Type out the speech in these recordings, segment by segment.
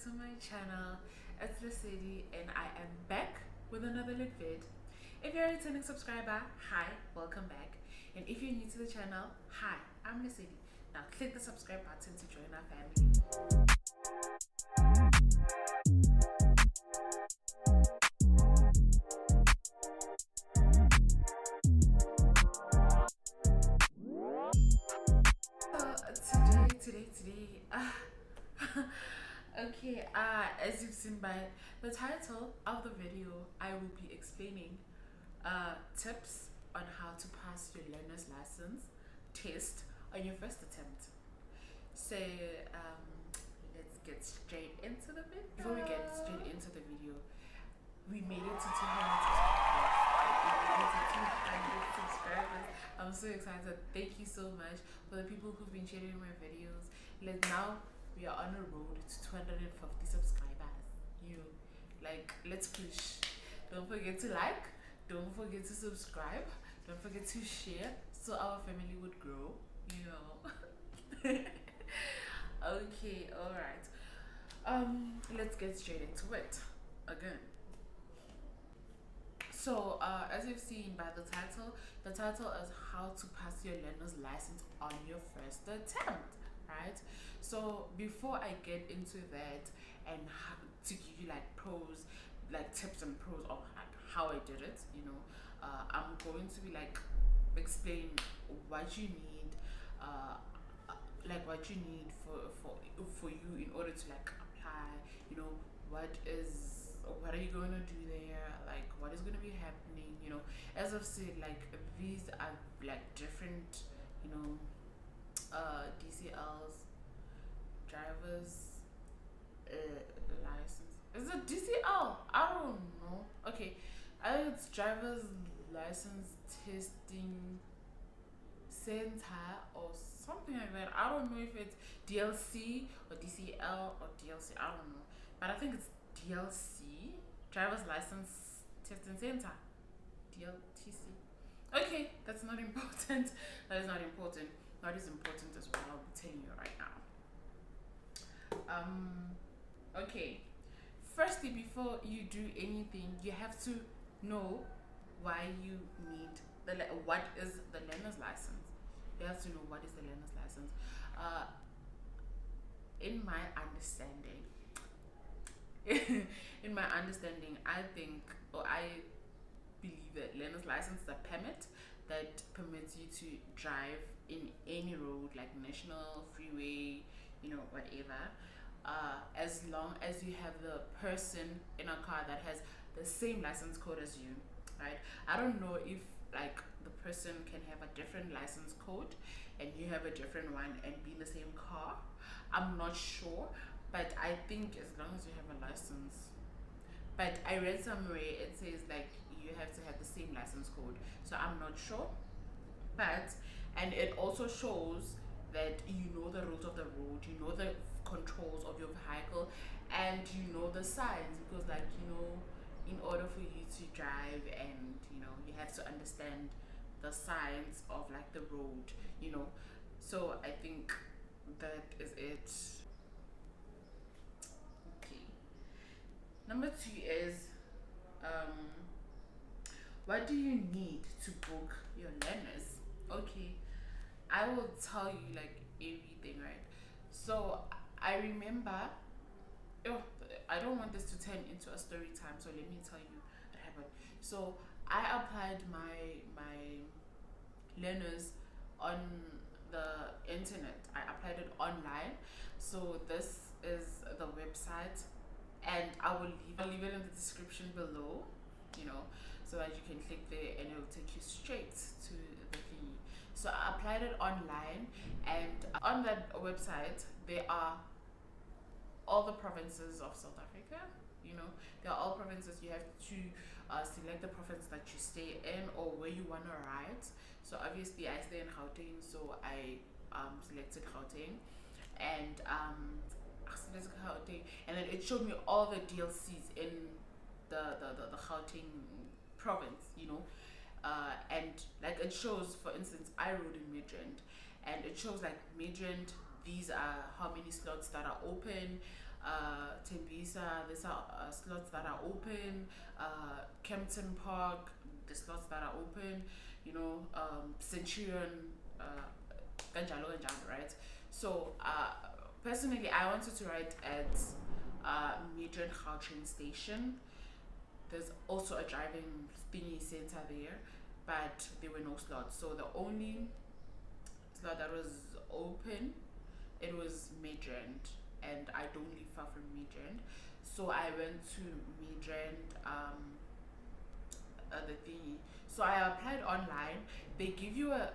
to my channel. It's the sedi and I am back with another lit vid. If you're a returning subscriber, hi, welcome back. And if you're new to the channel, hi, I'm the sedi. Now click the subscribe button to join our family. Today, okay, as you've seen by the title of the video, I will be explaining tips on how to pass your learner's license test on your first attempt. So let's get straight into the video. Before we get straight into the video, we made it to 200 subscribers. I'm so excited. Thank you so much for the people who've been sharing my videos. Now we are on a road to 250 subscribers. Let's push. Don't forget to like, don't forget to subscribe, don't forget to share so our family would grow, Okay, alright. Let's get straight into it again. So as you've seen by the title is how to pass your learner's license on your first attempt, right? So before I get into that and to give you tips and pros of how I did it, I'm going to be explain what you need, what you need for you in order to apply, what are you going to do there, what is going to be happening, as I've said, these are different, DCLs, drivers license. Is it DCL? I don't know. Okay, it's driver's license testing center or something like that. I don't know if it's DLC or DCL or DLC. I don't know, but I think it's DLC, driver's license testing center, DLTC. Okay, that's not important. That is not important. What is important is what I'll be telling you right now. Okay, firstly, before you do anything, you have to know why you need what is the learner's license. You have to know what is the learner's license. In my understanding, I believe that learner's license is a permit that permits you to drive in any road, like national, freeway, whatever, as long as you have the person in a car that has the same license code as you, right? I don't know if the person can have a different license code and you have a different one and be in the same car. I'm not sure, but I think as long as you have a license. But I read somewhere it says you have to have the same license code, so I'm not sure. And it also shows that you know the rules of the road, you know the controls of your vehicle, and you know the signs, because in order for you to drive, and you have to understand the signs of the road, so I think that is it. Okay, number 2 is what do you need to book your learners? Okay, I will tell you everything, right? So I remember, I don't want this to turn into a story time, so let me tell you what happened. So I applied my learners on the internet. I applied it online. So this is the website, and I'll leave it in the description below, so that you can click there and it will take you straight to the thingy. So I applied it online, and on that website there are all the provinces of South Africa. There are all provinces. You have to select the province that you stay in or where you want to ride. So obviously I stay in Gauteng, so I selected Gauteng, and and then it showed me all the DLCs in the Gauteng province, and it shows, for instance, I rode in Midrand, and it shows Midrand, these are how many slots that are open, Tembisa, there's slots that are open. Kempton Park, the slots that are open. You know, Centurion, kanjalo kanjalo, right? So personally, I wanted to write at Midrand Gautrain Station. There's also a driving thingy center there, but there were no slots. So the only slot that was open, it was Midrand, and I don't live far from Midrand. So I went to Midrand, the thingy. So I applied online. They give you a,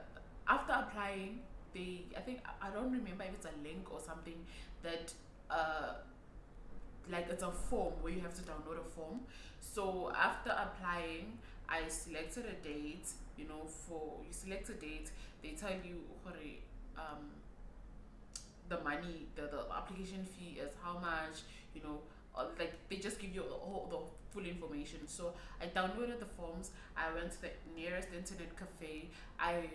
after applying, they, I think, I don't remember if it's a link or something that like it's a form where you have to download a form. So after applying, I selected a date. You know, for you select a date, they tell you um the money, the application fee is how much. You know, like they just give you the full information. So I downloaded the forms. I went to the nearest internet cafe. I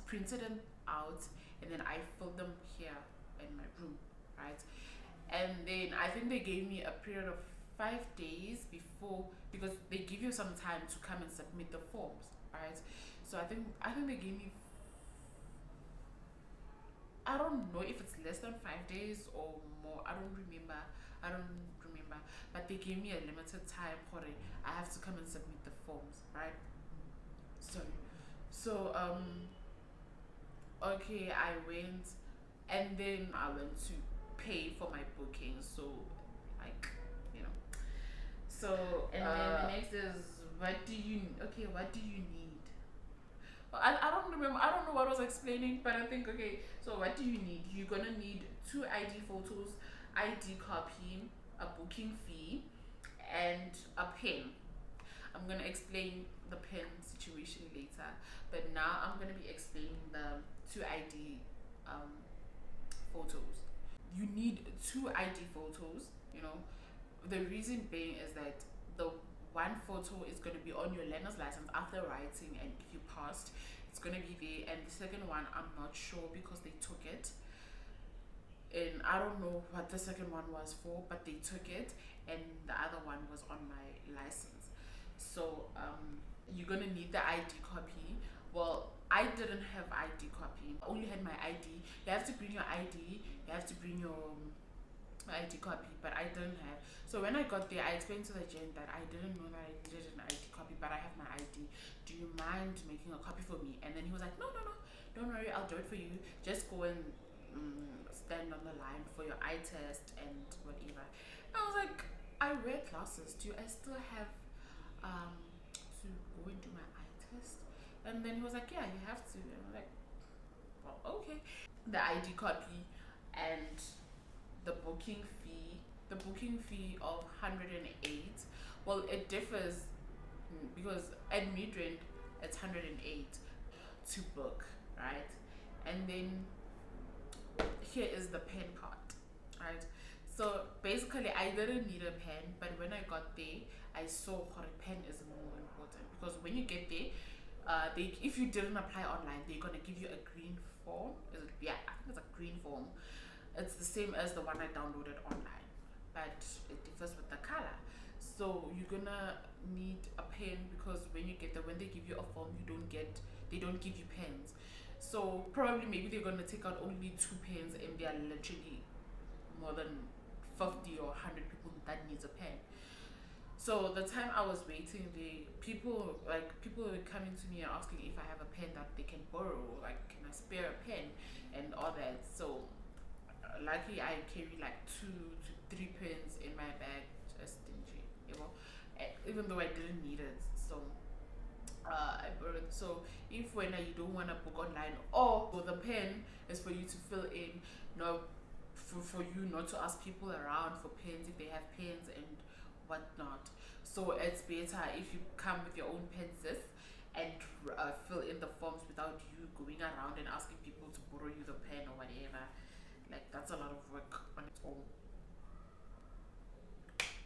printed them out, and then I filled them here in my room, right? And then I think they gave me a period of 5 days before, because they give you some time to come and submit the forms, right? So I think they gave me, I don't know if it's less than 5 days or more. I don't remember. I don't remember. But they gave me a limited time for it. I have to come and submit the forms, right? So okay, I went, and then I went to pay for my booking. So like, you know. So and then the next is, what do you need? I don't remember. I don't know what I was explaining, but I think, okay. So what do you need? You're gonna need 2 ID photos, ID copy, a booking fee, and a pen. I'm gonna explain the pen situation later, but now I'm gonna be explaining the 2 ID photos. You need 2 ID photos. You know, the reason being is that the one photo is going to be on your learner's license after writing, and if you passed, it's going to be there. And the second one, I'm not sure because they took it, and I don't know what the second one was for, but they took it, and the other one was on my license. So you're going to need the ID copy. Well, I didn't have ID copy. I only had my ID. You have to bring your ID. You have to bring your ID copy, but I didn't have. So when I got there, I explained to the gent that I didn't know that I needed an ID copy, but I have my ID. Do you mind making a copy for me? And then he was like, no, no, no, don't worry, I'll do it for you. Just go and stand on the line for your eye test and whatever. I was like, I wear glasses. Do I still have to go and do my eye test? And then he was like, yeah, you have to. And I'm like, well, okay. The ID copy and the booking fee of 108. Well, it differs because at Midrand it's 108 to book, right? And then here is the pen part, right? So basically I didn't need a pen, but when I got there, I saw a pen is more important, because when you get there, they, if you didn't apply online, they're gonna give you a green form. Yeah, I think it's a green form. It's the same as the one I downloaded online, but it differs with the color. So you're gonna need a pen, because when you get there, when they give you a form, they don't give you pens. So probably maybe they're gonna take out only 2 pens, and there are literally more than 50 or 100 people that needs a pen. So the time I was waiting, people were coming to me and asking if I have a pen that they can borrow, like can I spare a pen and all that. So luckily I carry like 2 to 3 pens in my bag, just stingy, you know, even though I didn't need it. So I borrowed. So if when you don't want to book online, or the pen is for you to fill in, no, for you not to ask people around for pens if they have pens and whatnot. So it's better if you come with your own pen, sis, and fill in the forms without you going around and asking people to borrow you the pen or whatever. Like, that's a lot of work on its own.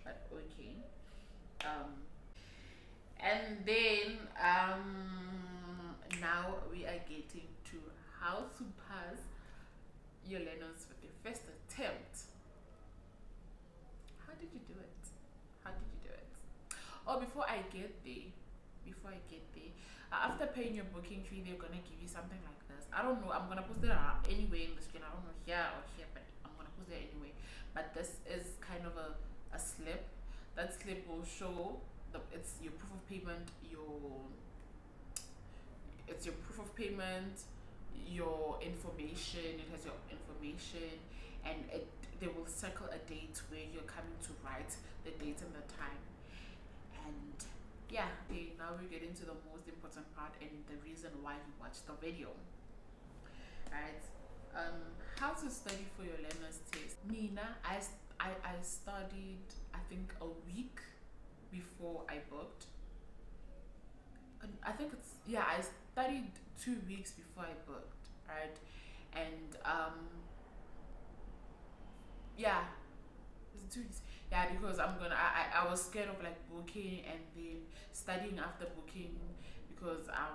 But okay. And then now we are getting to how to pass your learners with your first attempt. Oh, before I get there, after paying your booking fee, they're gonna give you something like this. I don't know. I'm gonna post it anyway in the screen. I don't know here or here, but I'm gonna post it anyway. But this is kind of a slip. That slip will show it's your proof of payment, your proof of payment, your information. It has your information, and they will circle a date where you're coming to write the date and the time. And yeah, okay, now we get into the most important part and the reason why you watch the video. Right? How to study for your learner's test. Nina, I studied, I think, a week before I booked. And I think I studied 2 weeks before I booked, right? And yeah, it's 2 weeks. Yeah, because I was scared of like booking and then studying after booking because I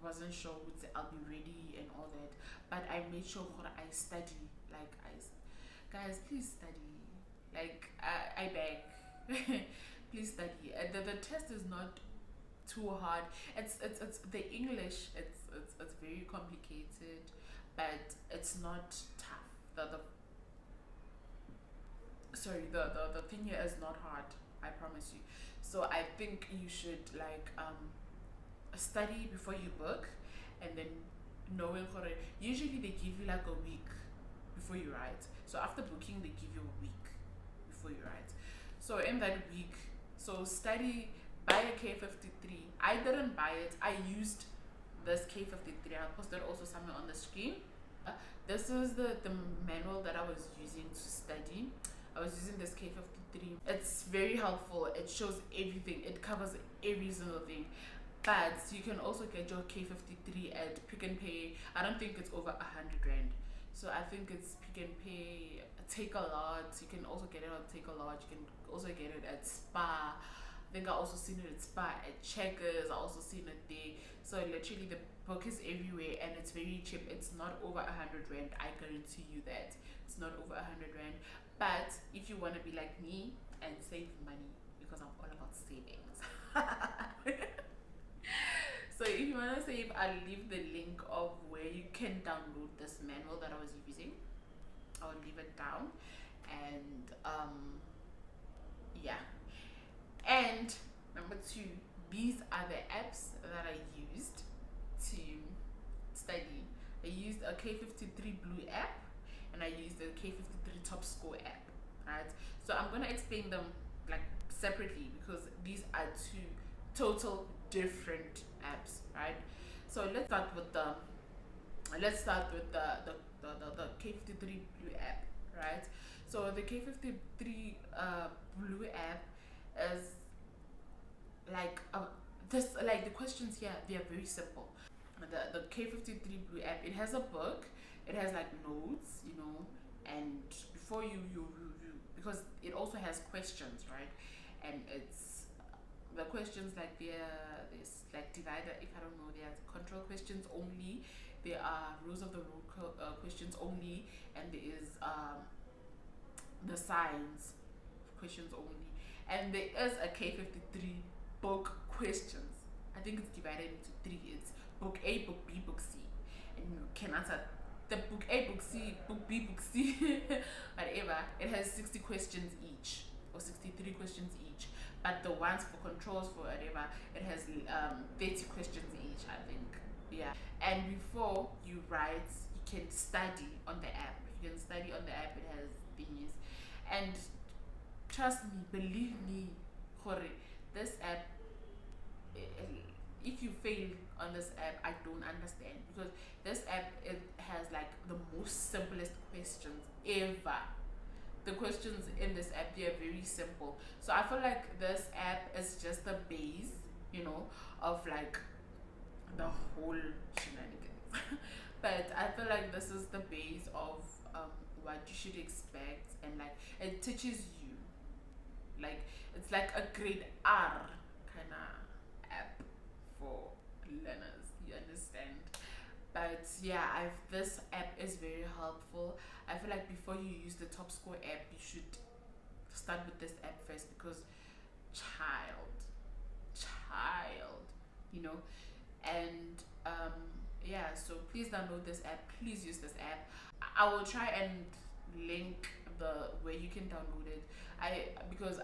wasn't sure I'll be ready and all that. But I made sure that I study. Like guys, please study. Like I beg, please study. The test is not too hard. It's the English. It's very complicated, but it's not tough. The thing here is not hard. I promise you. So I think you should like study before you book, and then knowing for it. Usually they give you like a week before you write. So after booking, they give you a week before you write. So in that week, so study. Buy a K53. I didn't buy it. I used this K53. I'll post it also somewhere on the screen. This is the manual that I was using to study. I was using this K53. It's very helpful. It shows everything. It covers every single thing. But you can also get your K53 at Pick n Pay. I don't think it's over 100 rand. So I think it's Pick n Pay, Take a Lot. You can also get it on Take a Lot. You can also get it at Spar. I think I also seen it at Spar, at Checkers. I also seen it there. So literally the book is everywhere and it's very cheap. It's not over 100 rand. I guarantee you that it's not over 100 rand. But if you want to be like me and save money, because I'm all about savings. So if you want to save, I'll leave the link of where you can download this manual that I was using. I'll leave it down. And yeah. And number 2, these are the apps that I used to study. I used a K53 Blue app and I used the K53 Top Score app. Right? So I'm gonna explain them like separately because these are 2 total different apps, right? So let's start with the K53 Blue app, right? So the K53 Blue app is like the questions here, they are very simple. The K53 Blue app, it has a book, it has like notes, and before you because it also has questions, right? And it's the questions like there's like divider, if I don't know, there's control questions only, there are rules of the road questions only, and there is the science questions only, and there is a K53 book questions. I think it's divided into 3. It's book A, book B, book C, and you can answer the book A, book C, book B, book C, whatever. It has 60 questions each or 63 questions each. But the ones for controls, for whatever, it has 30 questions each, I think. Yeah. And before you write, you can study on the app. You can study on the app. It has things. And trust me, believe me, this app, if you fail on this app, I don't understand, because this app, it has like the most simplest questions ever. The questions in this app, they are very simple. So I feel like this app is just the base, of like the whole shenanigans. But I feel like this is the base of what you should expect, and like it teaches you, like it's like a grade R kind of app for learners, you understand? But yeah, this app is very helpful. I feel like before you use the Top Score app, you should start with this app first, because child, child, you know. And yeah, so please download this app, please use this app. I will try and link the where you can download it. Because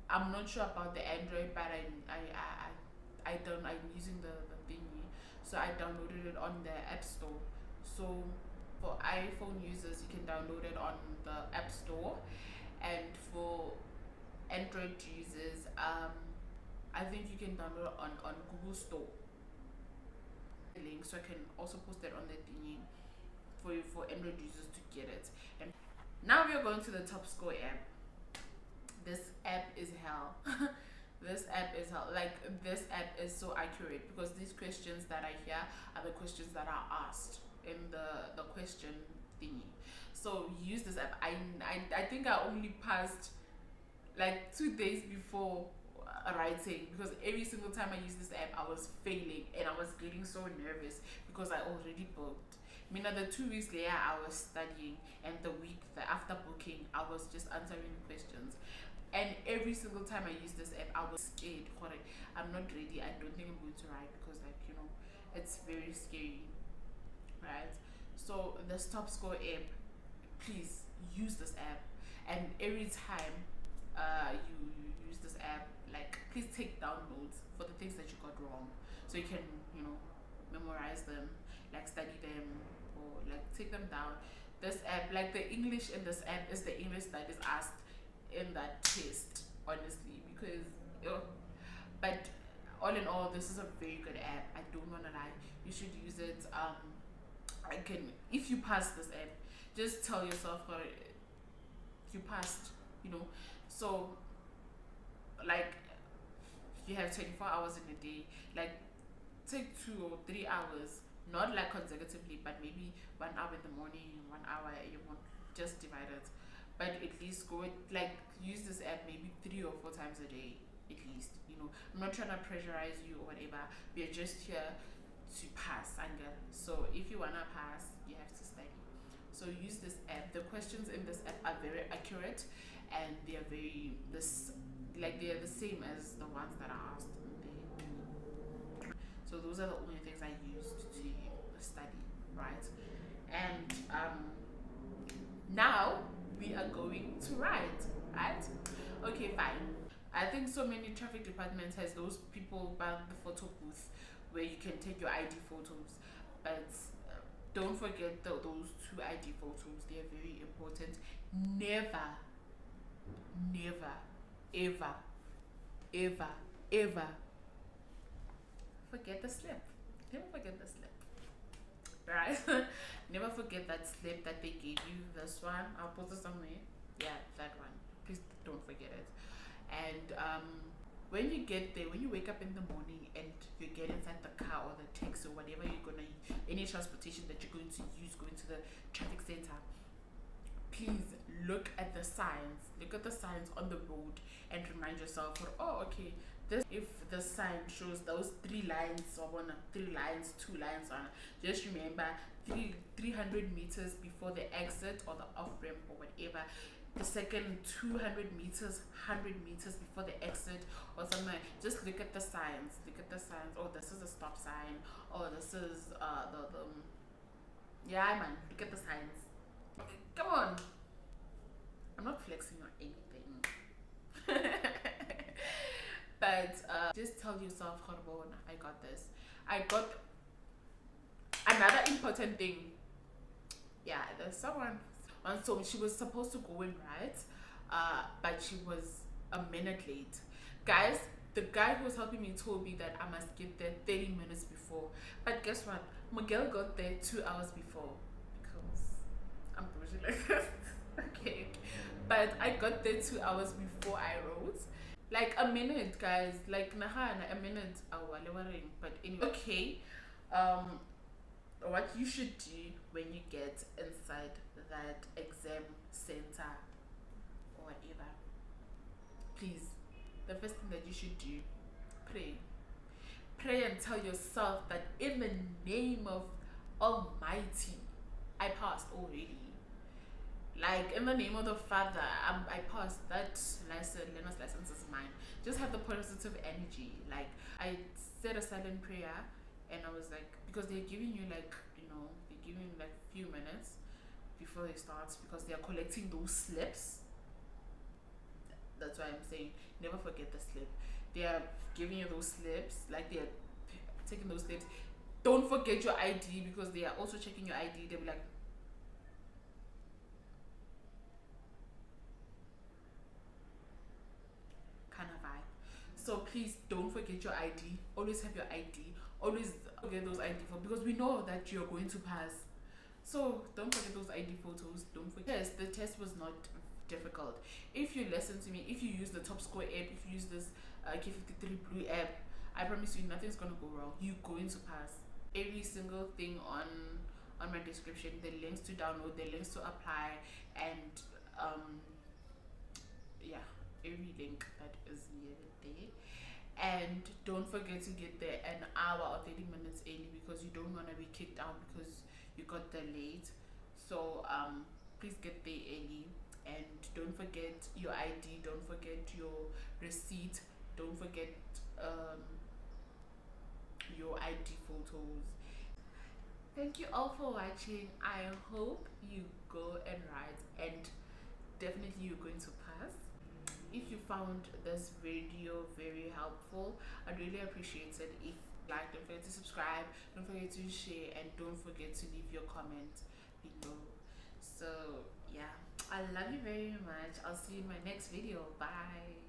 I'm not sure about the Android, but I'm using the thingy, so I downloaded it on the App Store. So for iPhone users, you can download it on the App Store, and for Android users, I think you can download it on Google Store. Link, so I can also post that on the thingy for Android users to get it. And now we are going to the Top Score app. This app is hell. This app is hell. Like, this app is so accurate, because these questions that I hear are the questions that are asked in the question thingy. So use this app. I think I only passed like 2 days before writing, because every single time I used this app I was failing and I was getting so nervous because I already booked. I mean, the 2 weeks later I was studying, and the week after booking I was just answering questions. And every single time I used this app I was scared. I'm not ready, I don't think I'm going to write, because, like, you know, it's very scary, right? So the Top Score app, please use this app. And every time you use this app, like, please take down notes for the things that you got wrong, so you can, you know, memorize them, like study them, or like take them down. This app, like, the English in this app is the English that is asked in that test, honestly, because but all in all, this is a very good app. I don't wanna lie, you should use it. If you pass this app, just tell yourself you passed, you know. So, like, you have 24 hours in a day, like, take 2 or 3 hours, not like consecutively, but maybe 1 hour in the morning, 1 hour you want, just divide it. But at least go, like, use this app maybe 3 or 4 times a day, at least, you know. I'm not trying to pressurize you or whatever, we are just here to pass, Anga. So if you wanna pass, you have to study. So use this app. The questions in this app are very accurate, and they are they are the same as the ones that are asked in the. So those are the only things I used to study, right? And now we are going to write, right? Okay, fine. I think so many traffic departments has those people by the photo booth where you can take your ID photos, but don't forget those 2 ID photos. They are very important. Never, ever, ever, ever forget the slip. Never forget the slip, right? Never forget that slip that they gave you. This one, I'll post it somewhere. Yeah, that one. Please don't forget it. And when you get there, when you wake up in the morning and you get inside the car or the taxi or whatever you're gonna use, any transportation that you're going to use, going to the traffic center, please look at the signs. Look at the signs on the road and remind yourself, oh, okay, this, if the sign shows those 3 lines, or 3 lines, 2 lines on, just remember 300 meters before the exit or the off ramp or whatever. The second 200 meters, 100 meters before the exit or something. Just look at the signs. Look at the signs. Oh, this is a stop sign. Oh, this is yeah, man. Look at the signs. Come on. I'm not flexing or anything. But just tell yourself, I got this. I got another important thing. Yeah, there's someone. And so she was supposed to go in, right? But she was a minute late. Guys, the guy who was helping me told me that I must get there 30 minutes before. But guess what? Miguel got there 2 hours before. Because I'm bougie like this. Okay. But I got there 2 hours before I wrote. Like a minute, guys. Like, a minute. But anyway. Okay. What you should do when you get inside that exam center or whatever, please, the first thing that you should do, pray and tell yourself that in the name of Almighty, I passed already. Like, Like, in the name of the Father, I passed that lesson. Learner's license is mine. Just have the positive energy. Like, I said a silent prayer, and I was like, because they're giving you like, they're giving you like few minutes before it starts, because they are collecting those slips. That's why I'm saying never forget the slip. They are giving you those slips, like they're taking those slips. Don't forget your ID, because they are also checking your ID. They'll be like, kind of vibe. So please don't forget your ID. Always have your ID. Always get those ID photos, because we know that you're going to pass. So don't forget those ID photos. Don't forget. Yes, the test was not difficult. If you listen to me, if you use the Top Score app, if you use this K53 Blue app, I promise you nothing's gonna go wrong. You're going to pass. Every single thing on my description, the links to download, the links to apply, and yeah, every link that is needed there. And don't forget to get there an hour or 30 minutes early, because you don't want to be kicked out because you got there late. So please get there early, and don't forget your ID, don't forget your receipt, don't forget your ID photos. Thank you all for watching. I hope you go and write, and definitely you're going to pass. If you found this video very helpful, I'd really appreciate it if you like. Don't forget to subscribe, don't forget to share, and don't forget to leave your comment below. So yeah, I love you very much. I'll see you in my next video. Bye.